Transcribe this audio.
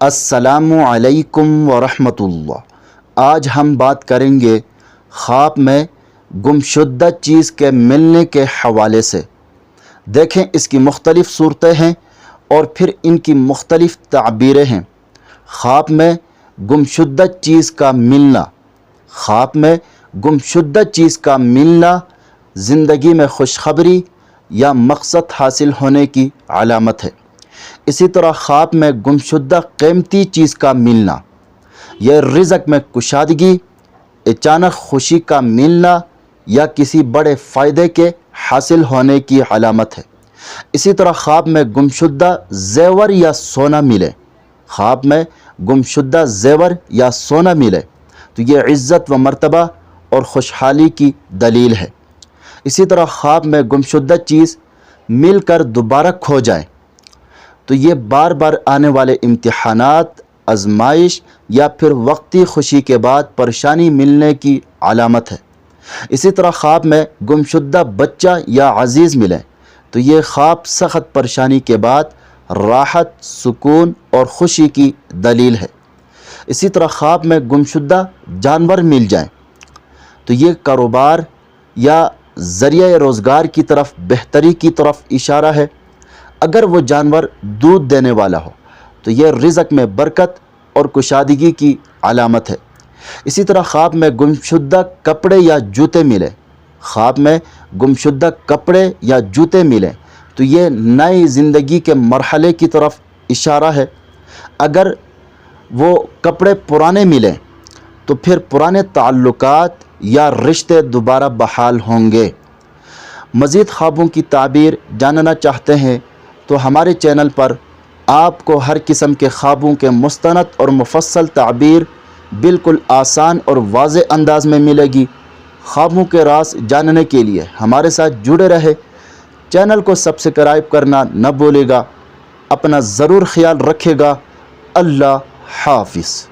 السلام علیکم ورحمۃ اللہ۔ آج ہم بات کریں گے خواب میں گمشدہ چیز کے ملنے کے حوالے سے۔ دیکھیں اس کی مختلف صورتیں ہیں اور پھر ان کی مختلف تعبیریں ہیں۔ خواب میں گمشدہ چیز کا ملنا، خواب میں گمشدہ چیز کا ملنا زندگی میں خوشخبری یا مقصد حاصل ہونے کی علامت ہے۔ اسی طرح خواب میں گمشدہ قیمتی چیز کا ملنا، یہ رزق میں کشادگی، اچانک خوشی کا ملنا یا کسی بڑے فائدے کے حاصل ہونے کی علامت ہے۔ اسی طرح خواب میں گمشدہ زیور یا سونا ملے، خواب میں گمشدہ زیور یا سونا ملے تو یہ عزت و مرتبہ اور خوشحالی کی دلیل ہے۔ اسی طرح خواب میں گمشدہ چیز مل کر دوبارہ کھو جائے تو یہ بار بار آنے والے امتحانات، آزمائش یا پھر وقتی خوشی کے بعد پریشانی ملنے کی علامت ہے۔ اسی طرح خواب میں گمشدہ بچہ یا عزیز ملے تو یہ خواب سخت پریشانی کے بعد راحت، سکون اور خوشی کی دلیل ہے۔ اسی طرح خواب میں گمشدہ جانور مل جائیں تو یہ کاروبار یا ذریعہ روزگار کی طرف بہتری کی طرف اشارہ ہے۔ اگر وہ جانور دودھ دینے والا ہو تو یہ رزق میں برکت اور کشادگی کی علامت ہے۔ اسی طرح خواب میں گمشدہ کپڑے یا جوتے ملے، خواب میں گمشدہ کپڑے یا جوتے ملیں تو یہ نئی زندگی کے مرحلے کی طرف اشارہ ہے۔ اگر وہ کپڑے پرانے ملیں تو پھر پرانے تعلقات یا رشتے دوبارہ بحال ہوں گے۔ مزید خوابوں کی تعبیر جاننا چاہتے ہیں تو ہمارے چینل پر آپ کو ہر قسم کے خوابوں کے مستند اور مفصل تعبیر بالکل آسان اور واضح انداز میں ملے گی۔ خوابوں کے راز جاننے کے لیے ہمارے ساتھ جڑے رہے، چینل کو سبسکرائب کرنا نہ بھولے گا۔ اپنا ضرور خیال رکھے گا۔ اللہ حافظ۔